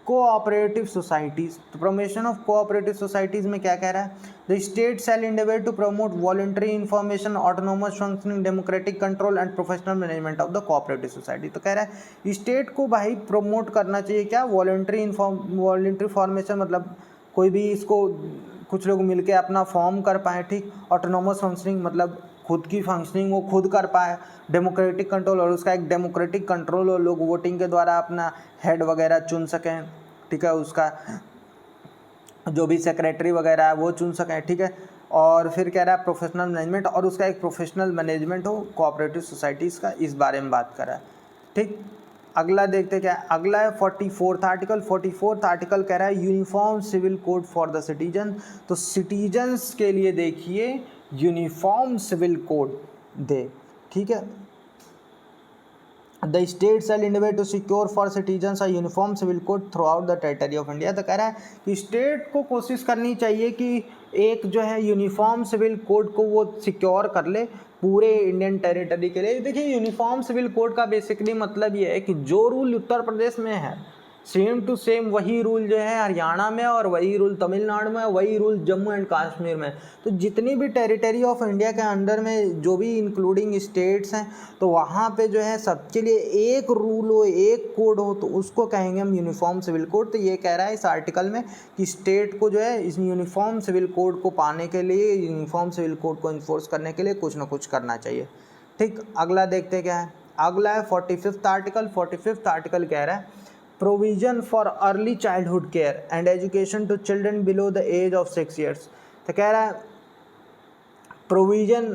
कोऑपरेटिव सोसाइटीज़। तो प्रमोशन ऑफ कोऑपरेटिव सोसाइटीज़ में क्या कह रहा है, the state shall endeavour to promote voluntary information, autonomous functioning, democratic control and professional management of the cooperative society. तो कह रहा है स्टेट को भाई प्रमोट करना चाहिए क्या, वॉलंटरी फॉर्मेशन, मतलब कोई भी इसको कुछ लोग मिलके अपना फॉर्म कर पाएँ, ठीक, ऑटोनोमस फंक्शनिंग मतलब खुद की फंक्शनिंग वो खुद कर पाए, डेमोक्रेटिक कंट्रोल और उसका एक डेमोक्रेटिक कंट्रोल और लोग वोटिंग के द्वारा अपना हेड वगैरह चुन सकें, ठीक है, उसका जो भी सेक्रेटरी वगैरह है वो चुन सकें, ठीक है। और फिर कह रहा है प्रोफेशनल मैनेजमेंट, और उसका एक प्रोफेशनल मैनेजमेंट हो कोऑपरेटिव सोसाइटीज़ का, इस बारे में बात करा है, ठीक। अगला देखते क्या है, अगला है 44th आर्टिकल। 44th आर्टिकल कह रहा है uniform civil code for the citizen. तो सिटीजन्स के लिए देखिए यूनिफॉर्म सिविल कोड दे, ठीक है। The state shall endeavour to secure for citizens a uniform civil code throughout the territory of India. तो कह रहा है कि स्टेट को कोशिश करनी चाहिए कि एक जो है यूनिफॉर्म सिविल कोड को वो सिक्योर कर ले पूरे इंडियन टेरिटरी के लिए। देखिए यूनिफॉर्म सिविल कोड का बेसिकली मतलब ये है कि जो रूल उत्तर प्रदेश में है सेम टू सेम वही रूल जो है हरियाणा में, और वही रूल तमिलनाडु में, वही रूल जम्मू एंड कश्मीर में। तो जितनी भी टेरिटरी ऑफ इंडिया के अंडर में जो भी इंक्लूडिंग स्टेट्स हैं, तो वहाँ पे जो है सबके लिए एक रूल हो, एक कोड हो, तो उसको कहेंगे हम यूनिफॉर्म सिविल कोड। तो ये कह रहा है इस आर्टिकल में कि स्टेट को जो है इस यूनिफॉर्म सिविल कोड को पाने के लिए, यूनिफॉर्म सिविल कोड को इन्फोर्स करने के लिए कुछ ना कुछ करना चाहिए, ठीक। अगला देखते क्या है, अगला है 45th आर्टिकल। 45th आर्टिकल कह रहा है provision for early childhood care and education to children below the age of 6 years। तो कह रहा है provision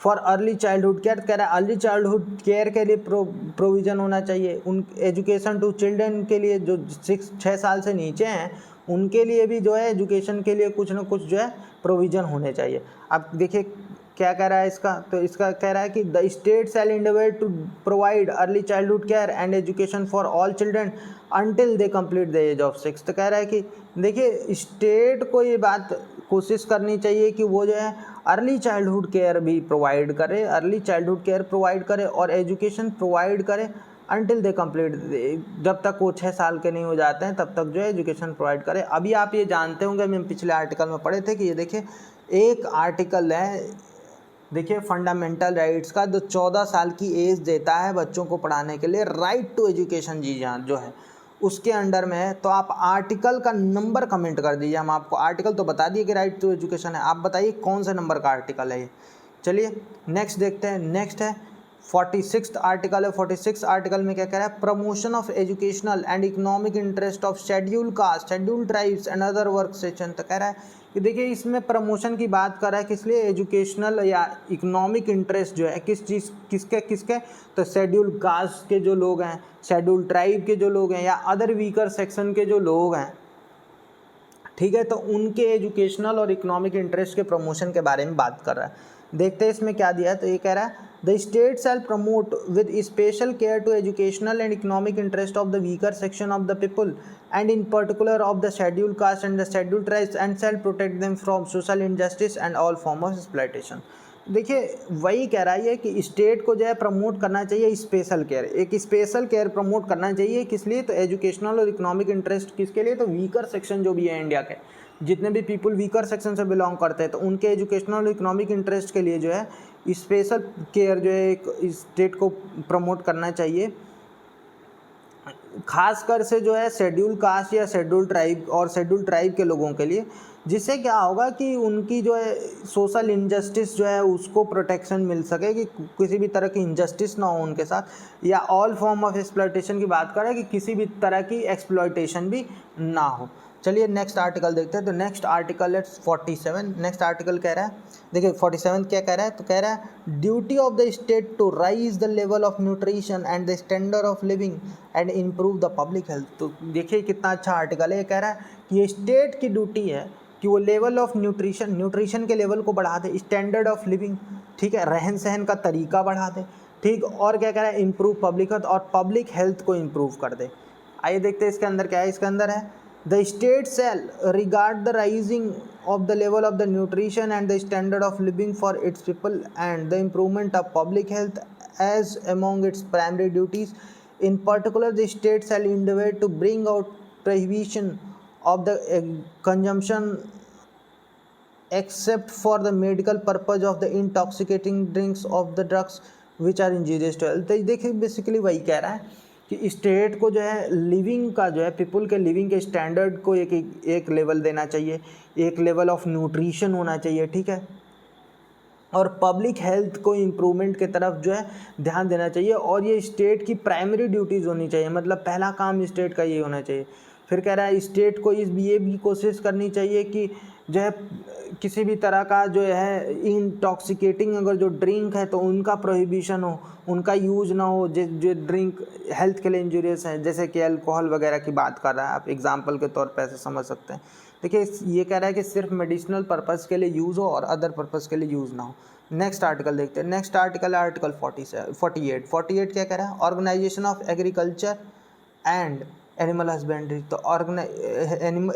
for early childhood care, कह रहा है अर्ली चाइल्डहुड केयर के लिए प्रोविज़न होना चाहिए। उन एजुकेशन टू चिल्ड्रन के लिए जो 6 साल से नीचे हैं उनके लिए भी जो है एजुकेशन के लिए कुछ ना कुछ जो है प्रोविज़न होने चाहिए। अब देखिए क्या कह रहा है इसका, तो इसका कह रहा है कि the state shall endeavour to provide early childhood care and education for all children until they complete the age of 6। तो कह रहा है कि देखिए स्टेट को ये बात कोशिश करनी चाहिए कि वो जो है अर्ली चाइल्डहुड केयर भी प्रोवाइड करे, अर्ली चाइल्डहुड केयर प्रोवाइड करे और एजुकेशन प्रोवाइड करे अंटिल दे कंप्लीट, जब तक वो 6 साल के नहीं हो जाते हैं तब तक जो है एजुकेशन प्रोवाइड करे। अभी आप ये जानते होंगे, हम पिछले आर्टिकल में पढ़े थे कि ये देखिए एक आर्टिकल है देखिए फंडामेंटल राइट्स का, जो 14 साल की एज देता है बच्चों को पढ़ाने के लिए, राइट टू एजुकेशन जी जान जो है उसके अंडर में है। तो आप आर्टिकल का नंबर कमेंट कर दीजिए, हम आपको आर्टिकल तो बता दिए कि राइट टू एजुकेशन है, आप बताइए कौन से नंबर का आर्टिकल है ये। चलिए नेक्स्ट देखते हैं, नेक्स्ट है 46th आर्टिकल है। 46 आर्टिकल में क्या कह रहा है promotion of educational and economic interest of schedule caste, schedule tribes and other work session. तो कह रहा है कि देखिए इसमें प्रमोशन की बात कर रहा है, किस लिए, एजुकेशनल या इकोनॉमिक इंटरेस्ट जो है किस चीज़ किसके, तो शेड्यूल कास्ट के जो लोग हैं, शेड्यूल ट्राइब के जो लोग हैं, या अदर वीकर सेक्शन के जो लोग हैं, ठीक है, तो उनके एजुकेशनल और इकोनॉमिक इंटरेस्ट के प्रमोशन के बारे में बात कर रहा है। देखते हैं इसमें क्या दिया है, तो ये कह रहा है the state shall promote with special care to educational and economic interest of the weaker section of the people and in particular of the schedule caste and the schedule tribes and shall protect them from social injustice and all form of exploitation. देखिए वही कह रहा है कि state को जो है promote करना चाहिए स्पेशल केयर, एक स्पेशल केयर प्रमोट करना चाहिए, किस लिए, तो एजुकेशनल और इकोनॉमिक इंटरेस्ट किसके लिए, तो वीकर सेक्शन जो भी है इंडिया के, जितने भी पीपल वीकर सेक्शन से बिलोंग करते हैं, तो उनके एजुकेशनल और इकोनॉमिक इंटरेस्ट के लिए जो है स्पेशल केयर जो है एक स्टेट को प्रमोट करना चाहिए, खासकर से जो है शेड्यूल कास्ट या शेड्यूल ट्राइब और शेड्यूल ट्राइब के लोगों के लिए, जिससे क्या होगा कि उनकी जो है सोशल इनजस्टिस जो है उसको प्रोटेक्शन मिल सके, कि किसी भी तरह की इनजस्टिस ना हो उनके साथ, या ऑल फॉर्म ऑफ एक्सप्लॉयटेशन की बात करें कि किसी भी तरह की एक्सप्लॉयटेशन भी ना हो। चलिए नेक्स्ट आर्टिकल देखते हैं, तो नेक्स्ट आर्टिकल है 47। नेक्स्ट आर्टिकल कह रहा है, देखिए 47 क्या कह रहा है, तो कह रहा है duty of the state to raise the level of nutrition and the standard of living and improve the public health. तो देखिए कितना अच्छा आर्टिकल है, ये कह रहा है कि ये स्टेट की ड्यूटी है कि वो लेवल ऑफ न्यूट्रिशन के लेवल को बढ़ा दे, स्टैंडर्ड ऑफ लिविंग, ठीक है, रहन सहन का तरीका बढ़ा दे, ठीक, और क्या कह रहा है इम्प्रूव पब्लिक हेल्थ, और पब्लिक हेल्थ को इम्प्रूव कर दे। आइए देखते हैं इसके अंदर क्या है, इसके अंदर है the state shall regard the rising of the level of the nutrition and the standard of living for its people and the improvement of public health as among its primary duties. In particular, the state shall endeavour to bring out prohibition of the consumption except for the medical purpose of the intoxicating drinks of the drugs which are injurious to health। तो देखिए basically वही कह रहा है कि state को जो है लिविंग का जो है पीपल के लिविंग के स्टैंडर्ड को एक लेवल देना चाहिए, एक लेवल ऑफ न्यूट्रिशन होना चाहिए, ठीक है, और पब्लिक हेल्थ को इम्प्रूवमेंट की तरफ जो है ध्यान देना चाहिए, और ये स्टेट की प्राइमरी ड्यूटीज़ होनी चाहिए, मतलब पहला काम स्टेट का ये होना चाहिए। फिर कह रहा है स्टेट को ये भी कोशिश करनी चाहिए कि जो है किसी भी तरह का जो है इंटॉक्सिकेटिंग अगर जो ड्रिंक है तो उनका प्रोहिबिशन हो, उनका यूज ना हो, जो ड्रिंक हेल्थ के लिए इंजूरियस है, जैसे कि अल्कोहल वगैरह की बात कर रहा है, आप एग्जांपल के तौर पे ऐसे समझ सकते हैं। देखिए ये कह रहा है कि सिर्फ मेडिसिनल पर्पज़ के लिए यूज़ हो और अदर पर्पज़ के लिए यूज़ ना हो। नेक्स्ट आर्टिकल देखते हैं। नेक्स्ट आर्टिकल है आर्टिकल 48 क्या कह रहा है? Organisation of agriculture and animal husbandry. तो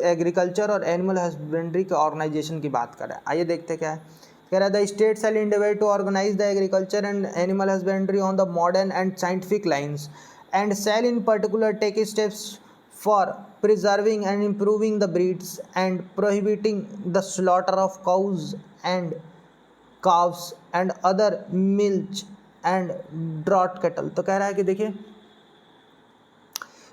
एग्रीकल्चर और एनिमल हस्बेंड्री के ऑर्गेनाइजेशन की बात कर रहा है। आइए देखते क्या है। कह रहा है the state shall endeavour to organise the agriculture and animal husbandry on the modern and scientific lines and shall in particular take steps for preserving and improving the breeds and prohibiting the slaughter of cows and calves and other milch and draught cattle। तो कह रहा है कि देखिए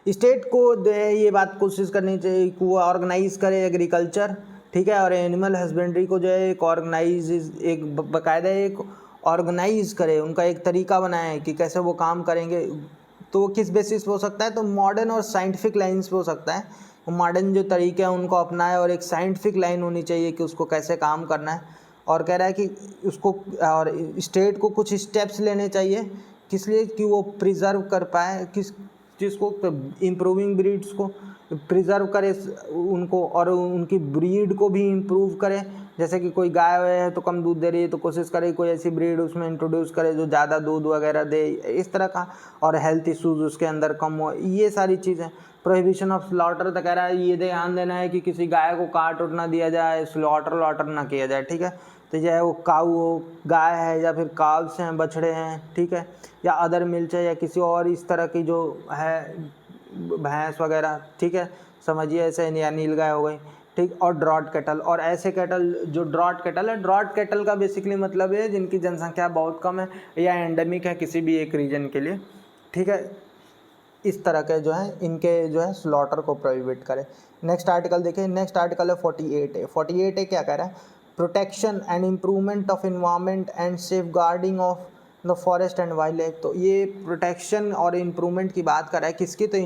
state को जो है ये बात कोशिश करनी चाहिए कि वो ऑर्गेनाइज करे एग्रीकल्चर, ठीक है, और एनिमल हस्बेंड्री को जो है एक बाकायदा एक ऑर्गेनाइज करे, उनका एक तरीका बनाए कि कैसे वो काम करेंगे। तो वो किस बेसिस पे हो सकता है? तो मॉडर्न और साइंटिफिक लाइन्स पे हो सकता है। मॉडर्न जो तरीके हैं उनको अपनाए और एक साइंटिफिक लाइन होनी चाहिए कि उसको कैसे काम करना है। और कह रहा है कि उसको और स्टेट को कुछ स्टेप्स लेने चाहिए, किस लिए? कि वो प्रिजर्व कर पाए किस चीज़ को, इम्प्रूविंग ब्रीड्स को प्रिजर्व करे उनको, और उनकी ब्रीड को भी इम्प्रूव करे। जैसे कि कोई गाय है तो कम दूध दे रही है तो कोशिश करे कोई ऐसी ब्रीड उसमें इंट्रोड्यूस करे जो ज़्यादा दूध वगैरह दे, इस तरह का, और हेल्थ इश्यूज उसके अंदर कम हो, ये सारी चीज़ें। प्रोहिबिशन ऑफ स्लॉटर तो कह रहा है ये ध्यान देना है कि किसी गाय को काट उठ ना दिया जाए, स्लॉटर ना किया जाए, ठीक है। तो चाहे वो काऊ हो, गाय है, या फिर काव्स हैं, बछड़े हैं, ठीक है, या अदर मिल्च है, या किसी और इस तरह की जो है भैंस वगैरह, ठीक है, समझिए ऐसे, या नील गाय हो गई, ठीक। और ड्रॉट कैटल, और ऐसे कैटल जो ड्रॉट कैटल है, ड्रॉट कैटल का बेसिकली मतलब है जिनकी जनसंख्या बहुत कम है या एंडेमिक है किसी भी एक रीजन के लिए, ठीक है। इस तरह के जो है इनके जो है स्लॉटर को प्रोहिबिट करें। नेक्स्ट आर्टिकल देखिए। नेक्स्ट आर्टिकल है 48 क्या कह रहा है? Protection and improvement of environment and safeguarding of the forest and wildlife. तो ये प्रोटेक्शन और इम्प्रूवमेंट की बात कर रहा है, किसकी? तो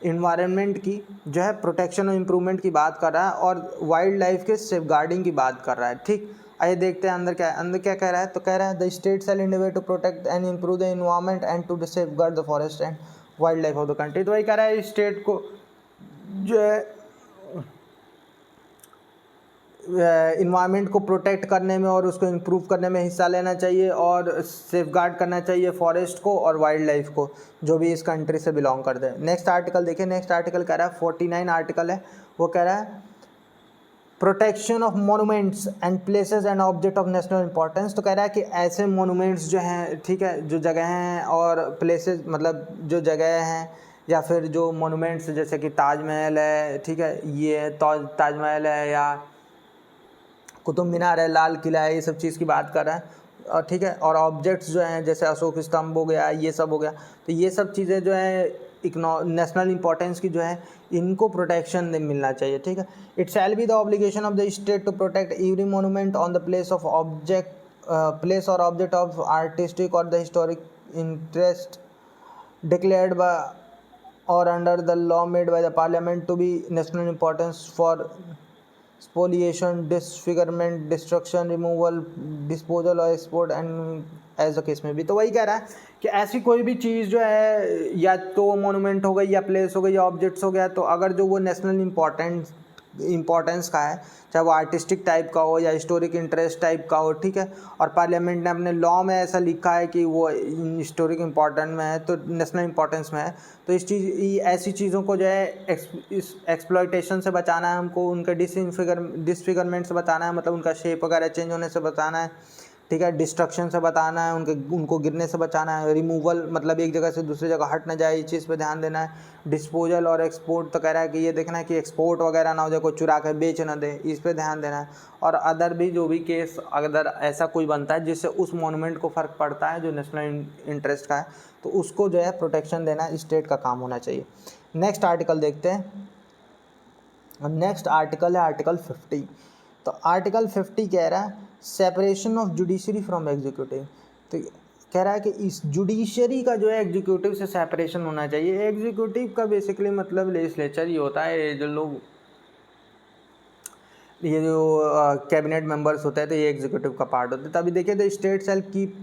इन्वायरमेंट की जो है प्रोटेक्शन और इम्प्रूवमेंट की बात कर रहा है, और वाइल्ड लाइफ के सेफ गार्डिंग की बात कर रहा है, ठीक। आइए देखते हैं अंदर क्या है। अंदर क्या कह रहा है? तो कह रहा है the state shall endeavour to protect and improve the environment and to safeguard the forest and wildlife of the country. तो वही कह रहा है स्टेट को जो है इन्वायरमेंट को प्रोटेक्ट करने में और उसको इम्प्रूव करने में हिस्सा लेना चाहिए, और सेफ गार्ड करना चाहिए फॉरेस्ट को और वाइल्ड लाइफ को, जो भी इस कंट्री से बिलोंग करते हैं। नेक्स्ट आर्टिकल देखिए। नेक्स्ट आर्टिकल कह रहा है 49 आर्टिकल है, वो कह रहा है protection of monuments and places and object of national importance. तो कह रहा है कि ऐसे मोनूमेंट्स जो हैं, ठीक है, जो जगह हैं और प्लेसेस, मतलब जो जगह हैं या फिर जो मोनूमेंट्स, जैसे कि ताजमहल है, ठीक है, ये ताजमहल है, या कुतुब मीनार है, लाल किला है, ये सब चीज़ की बात कर रहा है, और ठीक है। और ऑब्जेक्ट्स जो हैं जैसे अशोक स्तंभ हो गया, ये सब हो गया, तो ये सब चीज़ें जो है नेशनल इंपॉर्टेंस की जो है इनको प्रोटेक्शन मिलना चाहिए, ठीक है। It shall be the obligation of the state to protect every monument on the place or object of artistic or the historic interest declared by or under the law made by the parliament to be national importance for spoliation, disfigurement, destruction, removal, disposal or export and as the case में भी। तो वही कह रहा है कि ऐसी कोई भी चीज़ जो है, या तो मोनूमेंट हो गई, या प्लेस हो गई, या ऑब्जेक्ट्स हो गया, तो अगर जो वो नेशनल इम्पोर्टेंस का है, चाहे वो आर्टिस्टिक टाइप का हो या हिस्टोरिक इंटरेस्ट टाइप का हो, ठीक है, और पार्लियामेंट ने अपने लॉ में ऐसा लिखा है कि वो हिस्टोरिक इम्पोर्टेंट में है, तो नेशनल इंपॉर्टेंस में है, तो ऐसी चीज़ों को जो है इस एक्सप्लॉयटेशन से बचाना है हमको, उनके डिसफिगरमेंट से बचाना है, मतलब उनका शेप वगैरह चेंज होने से बचाना है, ठीक है, डिस्ट्रक्शन से बचाना है, उनको गिरने से बचाना है, रिमूवल मतलब एक जगह से दूसरी जगह हट ना जाए, इस चीज़ पे ध्यान देना है, डिस्पोजल और एक्सपोर्ट तो कह रहा है कि ये देखना है कि एक्सपोर्ट वगैरह ना हो जाए, कोई चुरा कर बेच ना दे, इस पे ध्यान देना है, और अदर भी जो भी केस अगर ऐसा कोई बनता है जिससे उस मोनूमेंट को फ़र्क पड़ता है जो नेशनल इंटरेस्ट का है, तो उसको जो है प्रोटेक्शन देना स्टेट का काम होना चाहिए। नेक्स्ट आर्टिकल देखते हैं। नेक्स्ट आर्टिकल है आर्टिकल 50। तो आर्टिकल 50 कह रहा है separation of judiciary from executive. तो कह रहा है कि इस जुडिशरी का जो है एग्जीक्यूटिव से सेपरेशन होना चाहिए। एग्जीक्यूटिव का बेसिकली मतलब लेजिस्लेचर ही होता है, जो लोग ये जो कैबिनेट मेंबर्स होते हैं तो ये एग्जीक्यूटिव का पार्ट होता है। तभी देखिए the state shall keep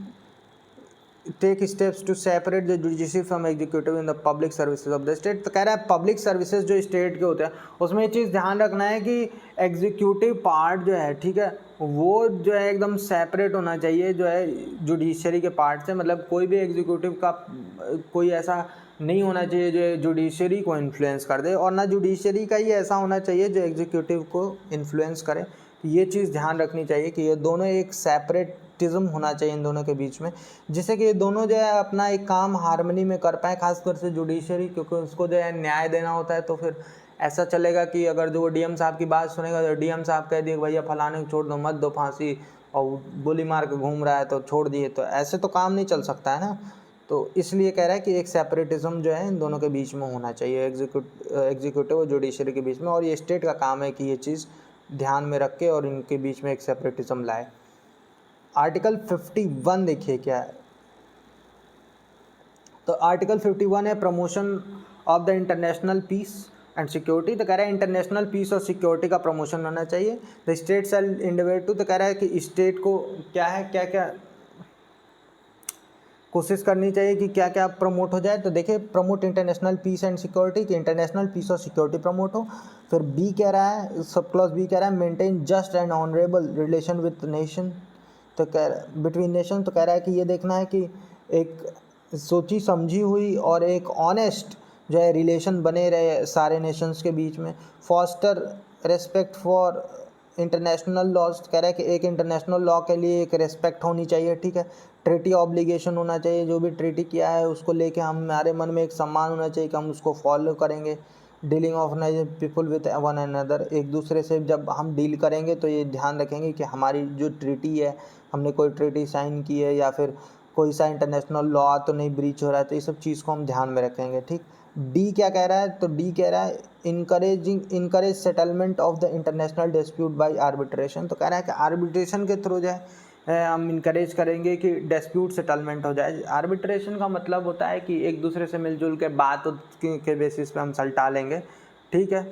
take steps to separate the judiciary from executive in the public services of the state. तो कह रहा है पब्लिक सर्विसेज जो स्टेट के होते हैं उसमें ये चीज़ ध्यान रखना है कि एग्जीक्यूटिव पार्ट जो है, ठीक है, वो जो है एकदम सेपरेट होना चाहिए जो है जुडिशरी के पार्ट से। मतलब कोई भी एग्जीक्यूटिव का कोई ऐसा नहीं होना चाहिए जो जुडिशरी को इन्फ्लुएंस कर दे, और ना जुडिशरी का ही ऐसा होना चाहिए जो एग्जीक्यूटिव को इन्फ्लुएंस करे। ये चीज़ ध्यान रखनी चाहिए कि ये दोनों एक सेपरेटिज्म होना चाहिए इन दोनों के बीच में, जिससे कि ये दोनों जो है अपना एक काम हार्मनी में कर पाए, खासकर से जुडिशरी, क्योंकि उसको जो है न्याय देना होता है। तो फिर ऐसा चलेगा कि अगर जो डीएम साहब की बात सुनेगा तो डीएम साहब कह दिए भैया फलाने को छोड़ दो, मत दो फांसी, और गोली मार के घूम रहा है तो छोड़ दिए, तो ऐसे तो काम नहीं चल सकता है ना। तो इसलिए कह रहा है कि एक सेपरेटिज्म जो है इन दोनों के बीच में होना चाहिए, एग्जीक्यूटिव और जुडिशरी के बीच में, और ये स्टेट का काम है कि ये चीज़ ध्यान में रख के और इनके बीच में एक सेपरेटिज्म लाए। आर्टिकल 51 देखिए क्या है। तो आर्टिकल 51 है promotion of the international peace and security. तो कह रहा है इंटरनेशनल पीस और सिक्योरिटी का प्रमोशन होना चाहिए। The state shall endeavour to, तो कह रहा है कि स्टेट को क्या है, क्या क्या कोशिश करनी चाहिए कि क्या क्या प्रमोट हो जाए। तो देखिए promote international peace and security, कि इंटरनेशनल पीस और सिक्योरिटी प्रमोट हो। फिर बी कह रहा है, सब क्लॉज बी कह रहा है maintain just and honourable relation with nation, तो कह बिटवीन नेशन। तो कह रहा है कि ये देखना है कि एक सोची समझी हुई और एक ऑनेस्ट जो है रिलेशन बने रहे सारे नेशंस के बीच में। Foster respect for international laws, कह रहा है कि एक इंटरनेशनल लॉ के लिए एक रेस्पेक्ट होनी चाहिए, ठीक है। ट्रीटी ऑब्लिगेशन होना चाहिए, जो भी ट्रीटी किया है उसको लेके हमारे मन में एक सम्मान होना चाहिए कि हम उसको फॉलो करेंगे। Dealing of people with one another, एक दूसरे से जब हम डील करेंगे तो ये ध्यान रखेंगे कि हमारी जो ट्रीटी है, हमने कोई ट्रीटी साइन की है या फिर कोई सा इंटरनेशनल लॉ तो नहीं ब्रीच हो रहा है, तो ये सब चीज़ को हम ध्यान में रखेंगे, ठीक। डी क्या कह रहा है, तो डी कह रहा है encourage settlement of the international dispute by arbitration. तो कह रहा है कि आर्बिट्रेशन के थ्रू जो है हम इनकरेज करेंगे कि डिस्प्यूट सेटलमेंट हो जाए। आर्बिट्रेशन का मतलब होता है कि एक दूसरे से मिलजुल के बात के बेसिस पे हम सलटा लेंगे, ठीक है,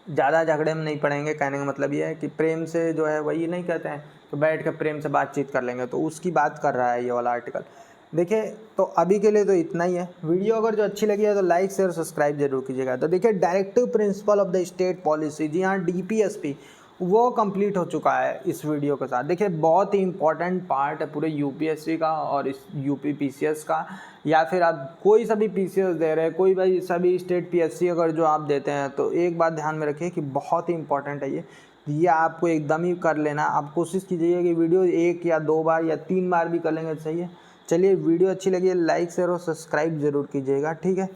ज़्यादा झगड़े में नहीं पड़ेंगे। कहने का मतलब ये है कि प्रेम से जो है वही नहीं कहते हैं तो बैठ के प्रेम से बातचीत कर लेंगे, तो उसकी बात कर रहा है ये वाला आर्टिकल। देखिए तो अभी के लिए तो इतना ही है। वीडियो अगर जो अच्छी लगी है तो लाइक शेयर सब्सक्राइब जरूर कीजिएगा। तो देखिए directive principle of the state policy, जी हाँ DPSP, वो कंप्लीट हो चुका है इस वीडियो के साथ। देखिए बहुत ही इंपॉर्टेंट पार्ट है पूरे UPSC का और इस UP PCS का, या फिर आप कोई सा भी PCS दे रहे हैं, कोई भाई सभी स्टेट PSC अगर जो आप देते हैं, तो एक बात ध्यान में रखिए कि बहुत ही इंपॉर्टेंट है ये आपको एकदम ही कर लेना। आप कोशिश कीजिए कि वीडियो 1 या 2 बार या 3 बार भी कर लेंगे तो सही है। चलिए वीडियो अच्छी लगी है लाइक शेयर और सब्सक्राइब जरूर कीजिएगा, ठीक है,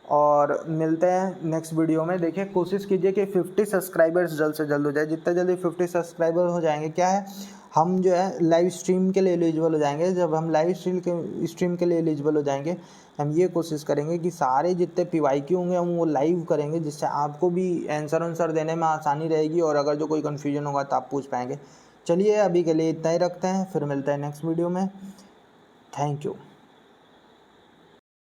और मिलते हैं नेक्स्ट वीडियो में। देखिए कोशिश कीजिए कि 50 सब्सक्राइबर्स जल्द से जल्द हो जाए। जितना जल्दी 50 सब्सक्राइबर हो जाएंगे, क्या है, हम जो है लाइव स्ट्रीम के लिए एलिजिबल हो जाएंगे। जब हम लाइव स्ट्रीम के लिए एलिजिबल हो जाएंगे, हम ये कोशिश करेंगे कि सारे जितने PYQ होंगे हम वो लाइव करेंगे, जिससे आपको भी आंसर देने में आसानी रहेगी, और अगर जो कोई कन्फ्यूजन होगा तो आप पूछ पाएंगे। चलिए अभी के लिए इतना ही रखते हैं, फिर मिलते हैं नेक्स्ट वीडियो में। Thank you.